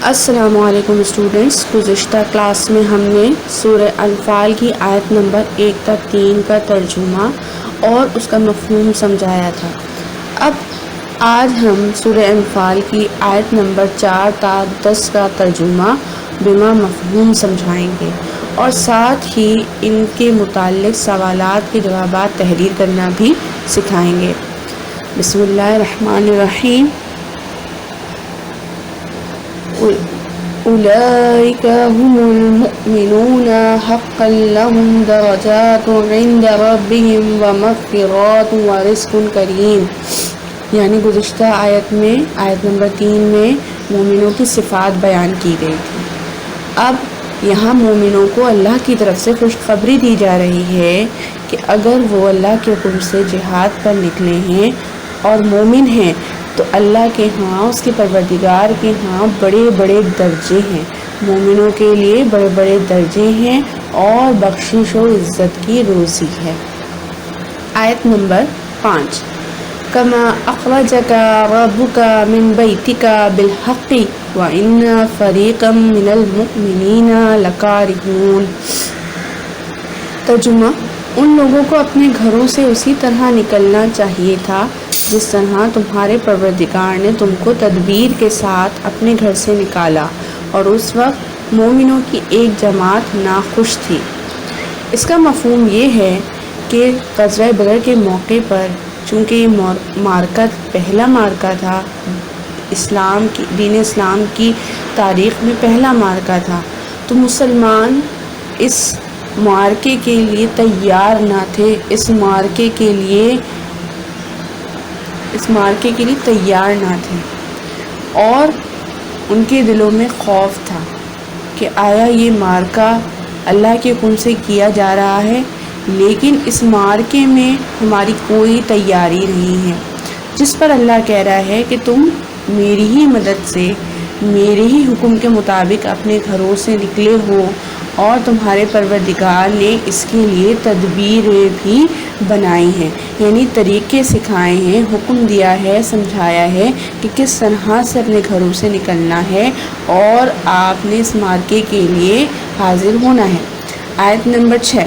السلام علیکم اسٹوڈنٹس، گزشتہ کلاس میں ہم نے سورہ انفال کی آیت نمبر 1 تا 3 کا ترجمہ اور اس کا مفہوم سمجھایا تھا۔ اب آج ہم سورہ انفال کی آیت نمبر 4 تا 10 کا ترجمہ بما مفہوم سمجھائیں گے اور ساتھ ہی ان کے متعلق سوالات کے جوابات تحریر کرنا بھی سکھائیں گے۔ بسم اللہ الرحمن الرحیم۔ أولئك هم المؤمنون حقا لهم درجات عند ربهم ومغفرات ورزق کریم، یعنی گزشتہ آیت میں آیت نمبر 3 میں مومنوں کی صفات بیان کی گئی تھی۔ اب یہاں مومنوں کو اللہ کی طرف سے خوشخبری دی جا رہی ہے کہ اگر وہ اللہ کے حکم سے جہاد پر نکلے ہیں اور مومن ہیں تو اللہ کے ہاں، اس کے پروردگار کے ہاں بڑے بڑے درجے ہیں، مومنوں کے لیے بڑے بڑے درجے ہیں اور بخشش و عزت کی روزی ہے۔ آیت نمبر 5، کما اخرجک ربک من بیتک بالحق وان فریقا من المؤمنین لکارہون۔ ترجمہ، ان لوگوں کو اپنے گھروں سے اسی طرح نکلنا چاہیے تھا جس طرح تمہارے پروردگار نے تم کو تدبیر کے ساتھ اپنے گھر سے نکالا، اور اس وقت مومنوں کی ایک جماعت ناخوش تھی۔ اس کا مفہوم یہ ہے کہ غزوہ بدر کے موقع پر چونکہ یہ معرکہ پہلا معرکہ تھا، دین اسلام کی تاریخ میں پہلا معرکہ تھا، تو مسلمان اس معرکے کے لیے تیار نہ تھے، اس معرکے کے لیے تیار نہ تھے، اور ان کے دلوں میں خوف تھا کہ آیا یہ معرکہ اللہ کے حکم سے کیا جا رہا ہے، لیکن اس معرکے میں ہماری کوئی تیاری نہیں ہے، جس پر اللہ کہہ رہا ہے کہ تم میری ہی مدد سے میرے ہی حکم کے مطابق اپنے گھروں سے نکلے ہو، اور تمہارے پروردگار نے اس کے لیے تدبیریں بھی بنائی ہیں، یعنی طریقے سکھائے ہیں، حکم دیا ہے، سمجھایا ہے کہ کس طرح سے اپنے گھروں سے نکلنا ہے اور آپ نے اس معرکے کے لیے حاضر ہونا ہے۔ آیت نمبر 6،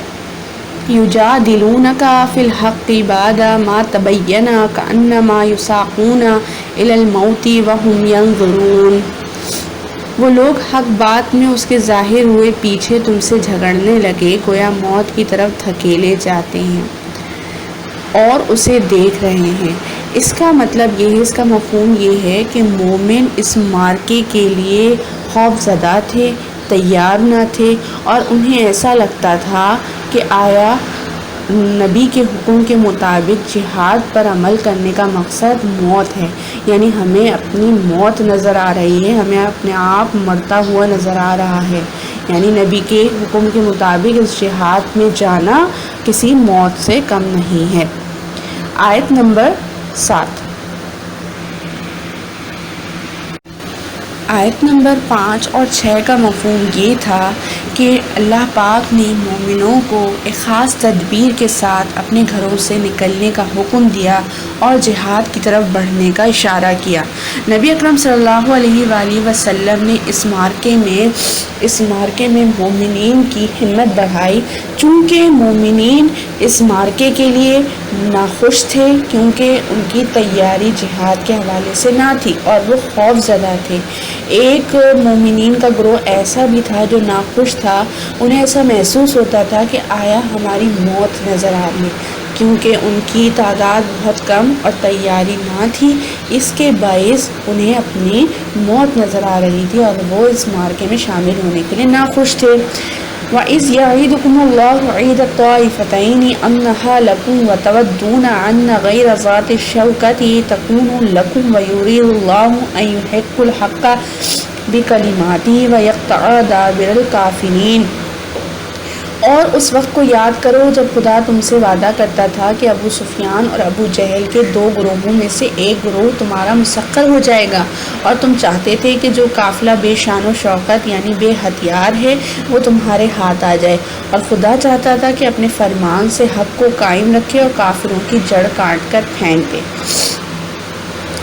یجادلونک فی الحق بعد ما تبین کانما یساقون الی الموت وهم ینظرون۔ وہ لوگ حق بات میں اس کے ظاہر ہوئے پیچھے تم سے جھگڑنے لگے، گویا موت کی طرف دھکیلے جاتے ہیں اور اسے دیکھ رہے ہیں۔ اس کا مطلب یہ ہے، اس کا مفہوم یہ ہے کہ مومن اس معرکے کے لیے خوف زدہ تھے، تیار نہ تھے، اور انہیں ایسا لگتا تھا کہ آیا نبی کے حکم کے مطابق جہاد پر عمل کرنے کا مقصد موت ہے، یعنی ہمیں اپنی موت نظر آ رہی ہے، ہمیں اپنے آپ مرتا ہوا نظر آ رہا ہے، یعنی نبی کے حکم کے مطابق اس جہاد میں جانا کسی موت سے کم نہیں ہے۔ آیت نمبر 7، آیت نمبر 5 اور 6 کا مفہوم یہ تھا کہ اللہ پاک نے مومنوں کو ایک خاص تدبیر کے ساتھ اپنے گھروں سے نکلنے کا حکم دیا اور جہاد کی طرف بڑھنے کا اشارہ کیا۔ نبی اکرم صلی اللہ علیہ وآلہ وسلم نے اس مارکے میں مومنین کی ہمت بڑھائی، چونکہ مومنین اس مارکے کے لیے ناخوش تھے، کیونکہ ان کی تیاری جہاد کے حوالے سے نہ تھی اور وہ خوف زدہ تھے۔ ایک مومنین کا گروہ ایسا بھی تھا جو ناخوش تھا، انہیں ایسا محسوس ہوتا تھا کہ آیا ہماری موت نظر آ رہی ہے، کیونکہ ان کی تعداد بہت کم اور تیاری نہ تھی، اس کے باعث انہیں اپنی موت نظر آ رہی تھی اور وہ اس معرکے میں شامل ہونے کے لیے ناخوش تھے۔ وَإِذْ يَعِدُكُمُ اللَّهُ عِيدَ الطَّائِفَتَيْنِ أَنَّهَا لَكُمْ وَتَوَدُّونَ أَنَّ غَيْرَ ذَاتِ الشَّوْكَةِ تَكُونُ لَكُمْ وَيُرِيدُ اللَّهُ أَن يُحِقَّ الْحَقَّ بِكَلِمَاتِهِ وَيَقْطَعَ دَابِرَ الْكَافِرِينَ۔ اور اس وقت کو یاد کرو جب خدا تم سے وعدہ کرتا تھا کہ ابو سفیان اور ابو جہل کے 2 گروہوں میں سے ایک گروہ تمہارا مسخر ہو جائے گا، اور تم چاہتے تھے کہ جو قافلہ بے شان و شوکت یعنی بے ہتھیار ہے وہ تمہارے ہاتھ آ جائے، اور خدا چاہتا تھا کہ اپنے فرمان سے حق کو قائم رکھے اور کافروں کی جڑ کاٹ کر پھینک دے۔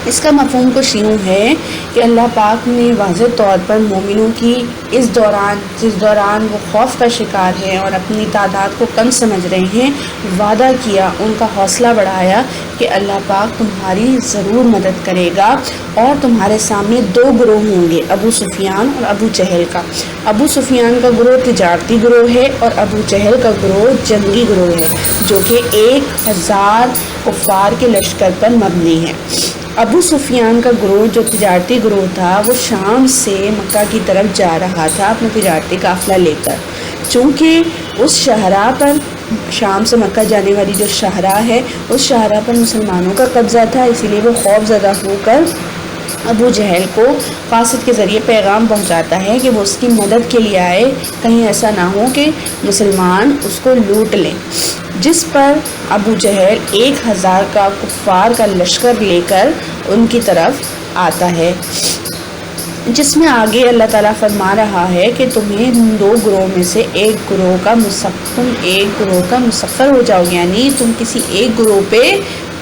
اس کا مفہوم کچھ یوں ہے کہ اللہ پاک نے واضح طور پر مومنوں کی جس دوران وہ خوف کا شکار ہیں اور اپنی تعداد کو کم سمجھ رہے ہیں، وعدہ کیا، ان کا حوصلہ بڑھایا کہ اللہ پاک تمہاری ضرور مدد کرے گا، اور تمہارے سامنے دو گروہ ہوں گے، ابو سفیان اور ابو جہل کا۔ ابو سفیان کا گروہ تجارتی گروہ ہے اور ابو جہل کا گروہ جنگی گروہ ہے، جو کہ 1000 کفار کے لشکر پر مبنی ہے۔ ابو سفیان کا گروہ جو تجارتی گروہ تھا، وہ شام سے مکہ کی طرف جا رہا تھا اپنا تجارتی قافلہ لے کر۔ چونکہ اس شاہراہ پر، شام سے مکہ جانے والی جو شاہراہ ہے، اس شاہراہ پر مسلمانوں کا قبضہ تھا، اسی لیے وہ خوف زدہ ہو کر ابو جہل کو قاصد کے ذریعے پیغام پہنچاتا ہے کہ وہ اس کی مدد کے لیے آئے، کہیں ایسا نہ ہو کہ مسلمان اس کو لوٹ لیں، جس پر ابو جہل 1000 کا کفار کا لشکر لے کر ان کی طرف آتا ہے، جس میں آگے اللہ تعالیٰ فرما رہا ہے کہ تمہیں ان دو گروہ میں سے ایک گروہ کا مسخر ہو جاؤ گے، یعنی تم کسی ایک گروہ پہ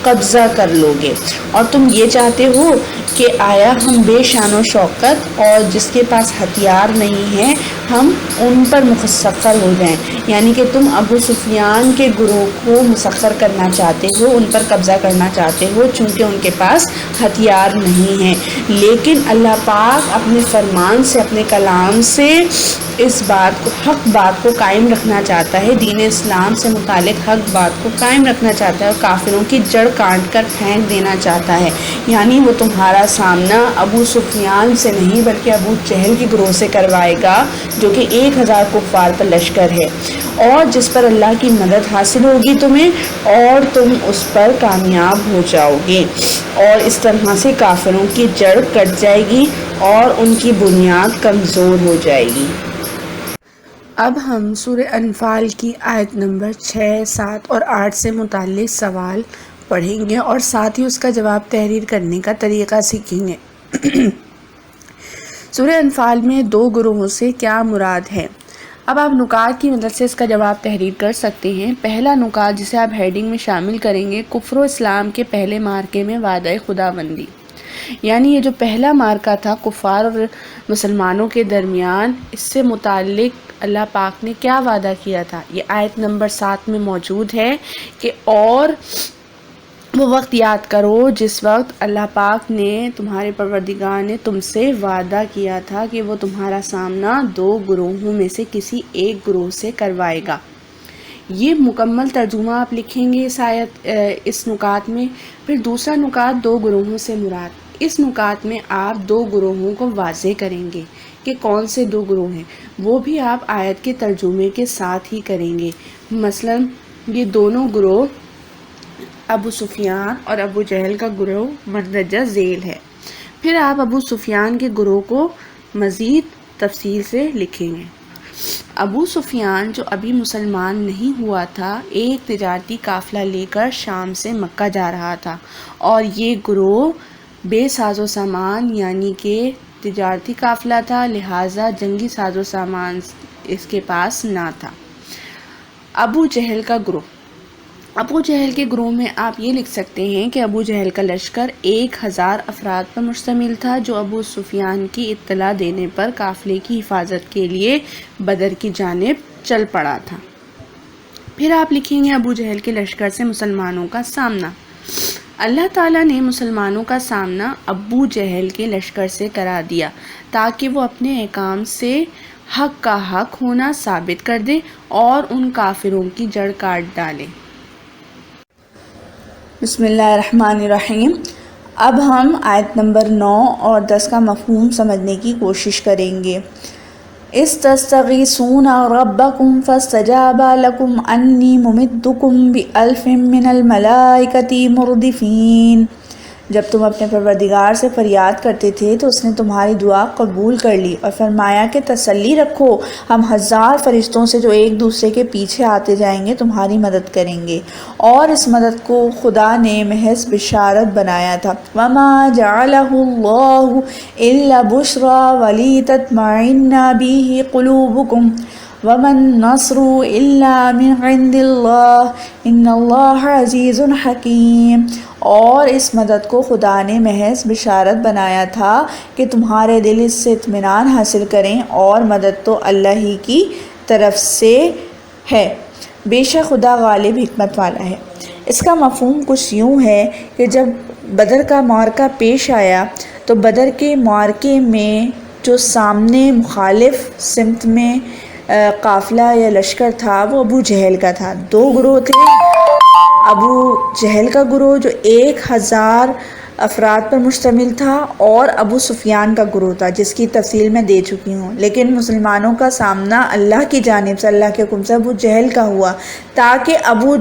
قبضہ کر لو گے، اور تم یہ چاہتے ہو کہ آیا ہم بے شان و شوکت اور جس کے پاس ہتھیار نہیں ہے ہم ان پر مسخر ہو جائیں، یعنی کہ تم ابو سفیان کے گروہ کو مسخر کرنا چاہتے ہو، ان پر قبضہ کرنا چاہتے ہو، چونکہ ان کے پاس ہتھیار نہیں ہیں۔ لیکن اللہ پاک اپنے فرمان سے، اپنے کلام سے اس بات کو، حق بات کو قائم رکھنا چاہتا ہے، دین اسلام سے متعلق حق بات کو قائم رکھنا چاہتا ہے اور کافروں کی جڑ کاٹ کر پھینک دینا چاہتا ہے، یعنی وہ تمہارا سامنا ابو سفیان سے نہیں بلکہ ابو جہل کے گروہ سے کروائے گا، جو کہ 1000 کفار پر لشکر ہے، اور جس پر اللہ کی مدد حاصل ہوگی تمہیں، اور تم اس پر کامیاب ہو جاؤ گے، اور اس طرح سے کافروں کی جڑ کٹ جائے گی اور ان کی بنیاد کمزور ہو جائے گی۔ اب ہم سورہ انفال کی آیت نمبر 6، 7 اور 8 سے متعلق سوال پڑھیں گے اور ساتھ ہی اس کا جواب تحریر کرنے کا طریقہ سیکھیں گے۔ سورہ انفال میں دو گروہوں سے کیا مراد ہے؟ اب آپ نکات کی مدد سے اس کا جواب تحریر کر سکتے ہیں۔ پہلا نکات جسے آپ ہیڈنگ میں شامل کریں گے، کفر و اسلام کے پہلے مارکے میں وعدہ خداوندی، یعنی یہ جو پہلا مارکہ تھا کفار اور مسلمانوں کے درمیان، اس سے متعلق اللہ پاک نے کیا وعدہ کیا تھا، یہ آیت نمبر 7 میں موجود ہے کہ اور وہ وقت یاد کرو جس وقت اللہ پاک نے، تمہارے پروردگار نے تم سے وعدہ کیا تھا کہ وہ تمہارا سامنا دو گروہوں میں سے کسی ایک گروہ سے کروائے گا۔ یہ مکمل ترجمہ آپ لکھیں گے اس نکات میں۔ پھر دوسرا نکات دو گروہوں سے مراد، اس نکات میں آپ دو گروہوں کو واضح کریں گے کہ کون سے دو گروہ ہیں، وہ بھی آپ آیت کے ترجمے کے ساتھ ہی کریں گے۔ مثلا یہ دونوں گروہ ابو سفیان اور ابو جہل کا گروہ مندرجہ ذیل ہے۔ پھر آپ ابو سفیان کے گروہ کو مزید تفصیل سے لکھیں گے۔ ابو سفیان جو ابھی مسلمان نہیں ہوا تھا، ایک تجارتی قافلہ لے کر شام سے مکہ جا رہا تھا، اور یہ گروہ بے ساز و سامان، یعنی کہ تجارتی قافلہ تھا، لہٰذا جنگی ساز و سامان اس کے پاس نہ تھا۔ ابو جہل کا گروہ، ابو جہل کے گروہ میں آپ یہ لکھ سکتے ہیں کہ ابو جہل کا لشکر 1000 افراد پر مشتمل تھا، جو ابو سفیان کی اطلاع دینے پر قافلے کی حفاظت کے لیے بدر کی جانب چل پڑا تھا۔ پھر آپ لکھیں گے ابو جہل کے لشکر سے مسلمانوں کا سامنا۔ اللہ تعالیٰ نے مسلمانوں کا سامنا ابو جہل کے لشکر سے کرا دیا تاکہ وہ اپنے احکام سے حق کا حق ہونا ثابت کر دے اور ان کافروں کی جڑ کاٹ ڈالے۔ بسم اللہ الرحمن الرحیم۔ اب ہم آیت نمبر 9 اور 10 کا مفہوم سمجھنے کی کوشش کریں گے۔ استستغیثون ربکم فاستجاب لکم انی ممدکم بألف من الملائکۃ مردفین۔ جب تم اپنے پروردگار سے فریاد کرتے تھے تو اس نے تمہاری دعا قبول کر لی اور فرمایا کہ تسلی رکھو، ہم 1000 فرشتوں سے جو ایک دوسرے کے پیچھے آتے جائیں گے تمہاری مدد کریں گے، اور اس مدد کو خدا نے محض بشارت بنایا تھا۔ وَمَا جَعَلَهُ اللَّهُ إِلَّا بُشْرَىٰ وَلِتَطْمَئِنَّ بِهِ قُلُوبُكُمْ، وَمَا النَّصْرُ إِلَّا مِنْ عِنْدِ اللَّهِ إِنَّ اللَّهَ عَزِيزٌ حَكِيمٌ۔ اور اس مدد کو خدا نے محض بشارت بنایا تھا کہ تمہارے دل اس سے اطمینان حاصل کریں، اور مدد تو اللہ ہی کی طرف سے ہے، بے شک خدا غالب حکمت والا ہے۔ اس کا مفہوم کچھ یوں ہے کہ جب بدر کا معرکہ پیش آیا تو بدر کے معرکے میں جو سامنے مخالف سمت میں قافلہ یا لشکر تھا وہ ابو جہل کا تھا۔ دو گروہ تھے، ابو جہل کا گروہ جو 1000 افراد پر مشتمل تھا، اور ابو سفیان کا گروہ تھا جس کی تفصیل میں دے چکی ہوں۔ لیکن مسلمانوں کا سامنا اللہ کی جانب سے، اللہ کے حکم سے ابو جہل کا ہوا، تاکہ ابو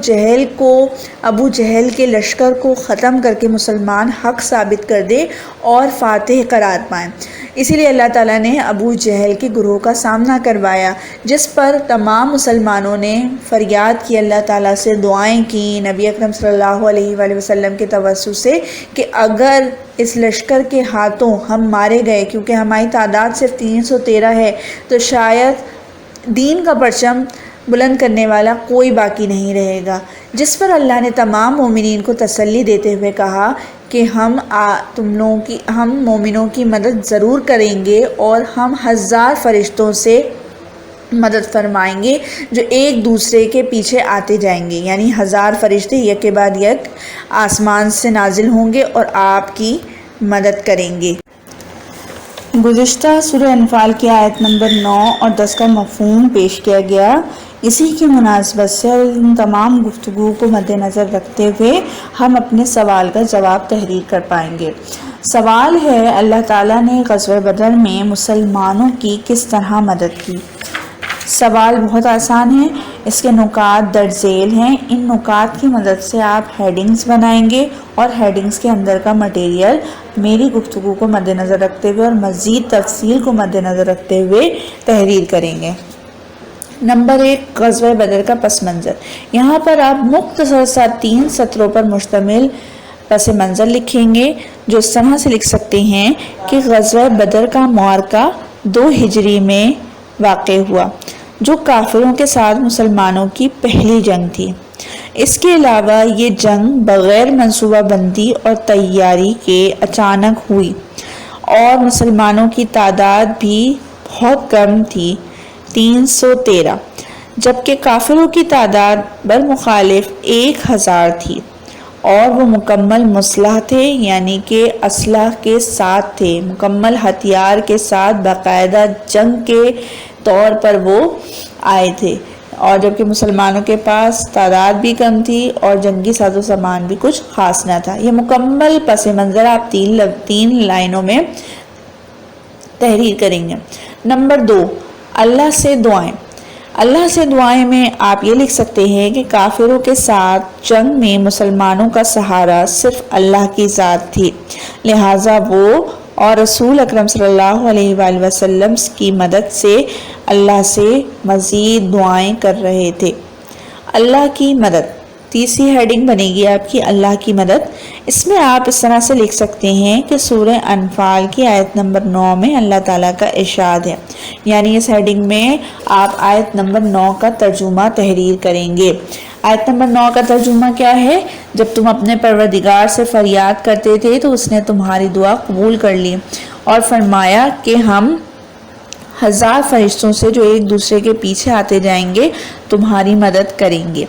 جہل کے لشکر کو ختم کر کے مسلمان حق ثابت کر دے اور فاتح قرار پائیں۔ اسی لیے اللہ تعالیٰ نے ابو جہل کے گروہ کا سامنا کروایا، جس پر تمام مسلمانوں نے فریاد کی، اللہ تعالیٰ سے دعائیں کی نبی اکرم صلی اللہ علیہ وآلہ وسلم کے توسط سے کہ اگر اس لشکر کے ہاتھوں ہم مارے گئے، کیونکہ ہماری تعداد صرف 313 ہے، تو شاید دین کا پرچم بلند کرنے والا کوئی باقی نہیں رہے گا، جس پر اللہ نے تمام مومنین کو تسلی دیتے ہوئے کہا کہ ہم مومنوں کی مدد ضرور کریں گے، اور ہم 1000 فرشتوں سے مدد فرمائیں گے جو ایک دوسرے کے پیچھے آتے جائیں گے، یعنی 1000 فرشتے یک کے بعد یک آسمان سے نازل ہوں گے اور آپ کی مدد کریں گے۔ گزشتہ سورہ انفال کی آیت نمبر 9 اور 10 کا مفہوم پیش کیا گیا۔ اسی کی مناسبت سے اور ان تمام گفتگو کو مد نظر رکھتے ہوئے ہم اپنے سوال کا جواب تحریر کر پائیں گے۔ سوال ہے، اللہ تعالیٰ نے غزوہ بدر میں مسلمانوں کی کس طرح مدد کی؟ سوال بہت آسان ہے، اس کے نکات درج ذیل ہیں۔ ان نکات کی مدد سے آپ ہیڈنگز بنائیں گے، اور ہیڈنگز کے اندر کا مٹیریل میری گفتگو کو مد نظر رکھتے ہوئے اور مزید تفصیل کو مد نظر رکھتے ہوئے تحریر کریں گے۔ نمبر 1، غزوہ بدر کا پس منظر۔ یہاں پر آپ مختصر سا 3 سطروں پر مشتمل پس منظر لکھیں گے، جو اس طرح سے لکھ سکتے ہیں کہ غزوہ بدر کا معرکہ 2 ہجری میں واقع ہوا، جو کافروں کے ساتھ مسلمانوں کی پہلی جنگ تھی۔ اس کے علاوہ یہ جنگ بغیر منصوبہ بندی اور تیاری کے اچانک ہوئی، اور مسلمانوں کی تعداد بھی بہت کم تھی، 313، جبکہ کافروں کی تعداد بالمخالف 1000 تھی، اور وہ مکمل مسلح تھے، یعنی کہ اسلحہ کے ساتھ تھے، مکمل ہتھیار کے ساتھ باقاعدہ جنگ کے طور پر وہ آئے تھے، اور جبکہ مسلمانوں کے پاس تعداد بھی کم تھی اور جنگی ساز و سامان بھی کچھ خاص نہ تھا۔ یہ مکمل پس منظر آپ 3 لائنوں میں تحریر کریں گے۔ نمبر 2، اللہ سے دعائیں۔ اللہ سے دعائیں میں آپ یہ لکھ سکتے ہیں کہ کافروں کے ساتھ جنگ میں مسلمانوں کا سہارا صرف اللہ کی ذات تھی، لہٰذا وہ اور رسول اکرم صلی اللہ علیہ وآلہ وسلم کی مدد سے اللہ سے مزید دعائیں کر رہے تھے۔ اللہ کی مدد، تیسری ہیڈنگ بنے گی آپ کی اللہ کی مدد۔ اس میں آپ اس طرح سے لکھ سکتے ہیں کہ سورہ انفال کی آیت نمبر 9 میں اللہ تعالیٰ کا ارشاد ہے، یعنی اس ہیڈنگ میں آپ آیت نمبر 9 کا ترجمہ تحریر کریں گے۔ آیت نمبر 9 کا ترجمہ کیا ہے؟ جب تم اپنے پروردگار سے فریاد کرتے تھے تو اس نے تمہاری دعا قبول کر لی اور فرمایا کہ ہم 1000 فرشتوں سے جو ایک دوسرے کے پیچھے آتے جائیں گے تمہاری مدد کریں گے۔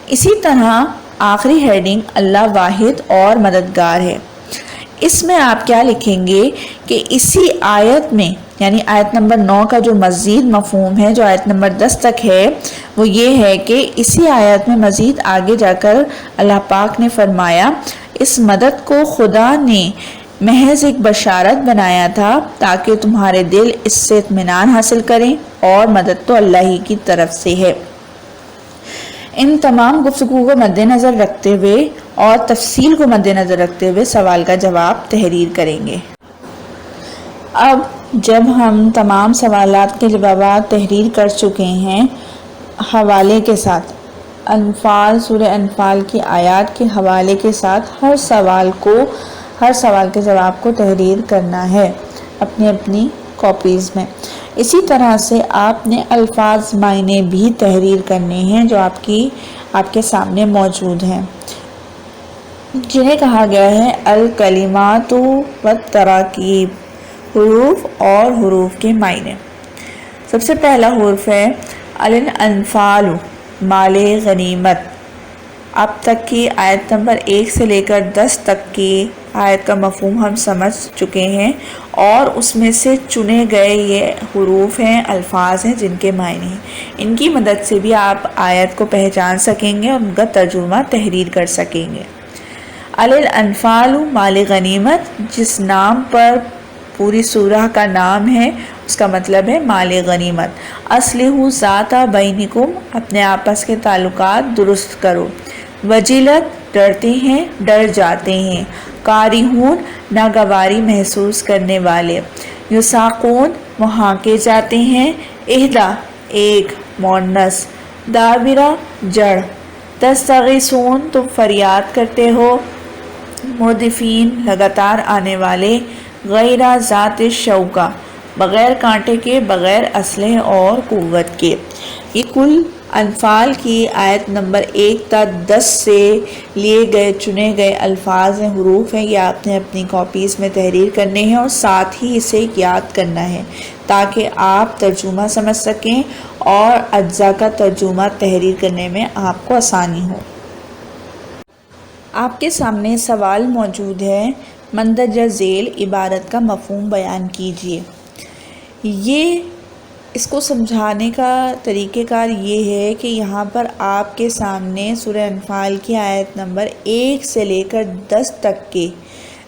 اسی طرح آخری ہیڈنگ اللہ واحد اور مددگار ہے۔ اس میں آپ کیا لکھیں گے کہ اسی آیت میں، یعنی آیت نمبر 9 کا جو مزید مفہوم ہے جو آیت نمبر 10 تک ہے، وہ یہ ہے کہ اسی آیت میں مزید آگے جا کر اللہ پاک نے فرمایا اس مدد کو خدا نے محض ایک بشارت بنایا تھا تاکہ تمہارے دل اس سے اطمینان حاصل کریں، اور مدد تو اللہ ہی کی طرف سے ہے۔ ان تمام گفتگو کو مد نظر رکھتے ہوئے اور تفصیل کو مد نظر رکھتے ہوئے سوال کا جواب تحریر کریں گے۔ اب جب ہم تمام سوالات کے جوابات تحریر کر چکے ہیں حوالے کے ساتھ، سورہ انفال کی آیات کے حوالے کے ساتھ ہر سوال کے جواب کو تحریر کرنا ہے اپنی کاپیز میں۔ اسی طرح سے آپ نے الفاظ معنی بھی تحریر کرنے ہیں جو آپ کے سامنے موجود ہیں، جنہیں کہا گیا ہے الکلمات والتراکیب، حروف اور حروف کے معنی۔ سب سے پہلا حرف ہے الانفال، مال غنیمت۔ اب تک کی آیت نمبر 1 سے لے کر 10 تک کی آیت کا مفہوم ہم سمجھ چکے ہیں، اور اس میں سے چنے گئے یہ حروف ہیں، الفاظ ہیں جن کے معنی ہیں۔ ان کی مدد سے بھی آپ آیت کو پہچان سکیں گے اور ان کا ترجمہ تحریر کر سکیں گے۔ الانفال مال غنیمت، جس نام پر پوری سورہ کا نام ہے اس کا مطلب ہے مال غنیمت۔ اصلح ذات بینکم، اپنے آپس کے تعلقات درست کرو۔ وجلت، ڈرتے ہیں، ڈر جاتے ہیں۔ کارہون، ناگواری محسوس کرنے والے۔ یساقون، وہ ہانکے جاتے ہیں۔ اہدا، ایک، مونس۔ دابرہ، جڑ۔ تستغیثون، تم فریاد کرتے ہو۔ مردفین، لگاتار آنے والے۔ غیر ذات الشوکہ، بغیر کانٹے کے، بغیر اسلحے اور قوت کے۔ یہ کل انفال کی آیت نمبر 1 تا 10 سے لیے گئے چنے گئے الفاظ ہیں، حروف ہیں۔ یہ آپ نے اپنی کاپیز میں تحریر کرنے ہیں اور ساتھ ہی اسے یاد کرنا ہے تاکہ آپ ترجمہ سمجھ سکیں اور اجزاء کا ترجمہ تحریر کرنے میں آپ کو آسانی ہو۔ آپ کے سامنے سوال موجود ہے، مندرجہ ذیل عبارت کا مفہوم بیان کیجیے۔ اس کو سمجھانے کا طریقہ کار یہ ہے کہ یہاں پر آپ کے سامنے سورہ انفال کی آیت نمبر 1 سے لے کر 10 تک کے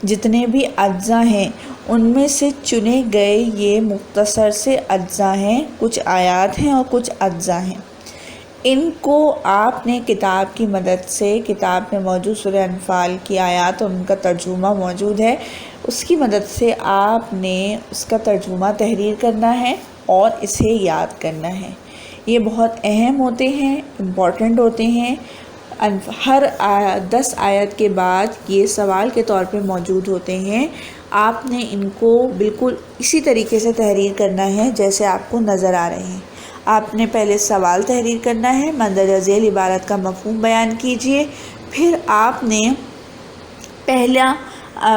جتنے بھی اجزاء ہیں ان میں سے چنے گئے یہ مختصر سے اجزاء ہیں، کچھ آیات ہیں اور کچھ اجزاء ہیں۔ ان کو آپ نے کتاب کی مدد سے، کتاب میں موجود سورہ انفال کی آیات اور ان کا ترجمہ موجود ہے، اس کی مدد سے آپ نے اس کا ترجمہ تحریر کرنا ہے اور اسے یاد کرنا ہے۔ یہ بہت اہم ہوتے ہیں، امپورٹنٹ ہوتے ہیں۔ ہر 10 آیت کے بعد یہ سوال کے طور پہ موجود ہوتے ہیں۔ آپ نے ان کو بالکل اسی طریقے سے تحریر کرنا ہے جیسے آپ کو نظر آ رہے ہیں۔ آپ نے پہلے سوال تحریر کرنا ہے، مندرجہ ذیل عبارت کا مفہوم بیان کیجیے، پھر آپ نے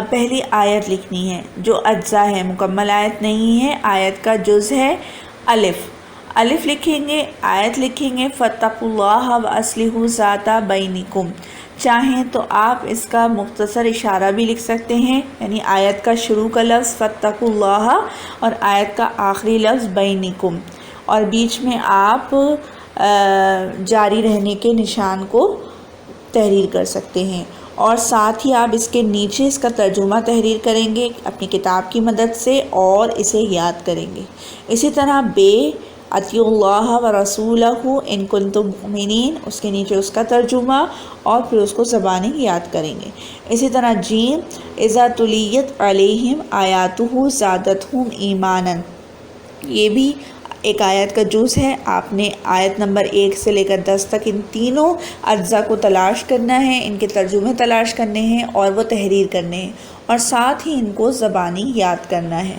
پہلی آیت لکھنی ہے جو اجزاء ہے، مکمل آیت نہیں ہے، آیت کا جز ہے الف لکھیں گے، آیت لکھیں گے فاتقوا اللہ واصلحوا ذات بینکم۔ چاہیں تو آپ اس کا مختصر اشارہ بھی لکھ سکتے ہیں، یعنی آیت کا شروع کا لفظ فاتقوا اللہ اور آیت کا آخری لفظ بینکم، اور بیچ میں آپ جاری رہنے کے نشان کو تحریر کر سکتے ہیں، اور ساتھ ہی آپ اس کے نیچے اس کا ترجمہ تحریر کریں گے اپنی کتاب کی مدد سے اور اسے یاد کریں گے۔ اسی طرح اطیعوا اللہ ورسولہ ان کنتم مؤمنین، اس کے نیچے اس کا ترجمہ اور پھر اس کو زبانی یاد کریں گے۔ اسی طرح جیم اذا تلیت علیہم آیاتہ زادتہم ایمانا، یہ بھی ایک آیت کا جز ہے۔ آپ نے آیت نمبر 1 سے لے کر 10 تک ان تینوں اجزاء کو تلاش کرنا ہے، ان کے ترجمے تلاش کرنے ہیں اور وہ تحریر کرنے ہیں، اور ساتھ ہی ان کو زبانی یاد کرنا ہے۔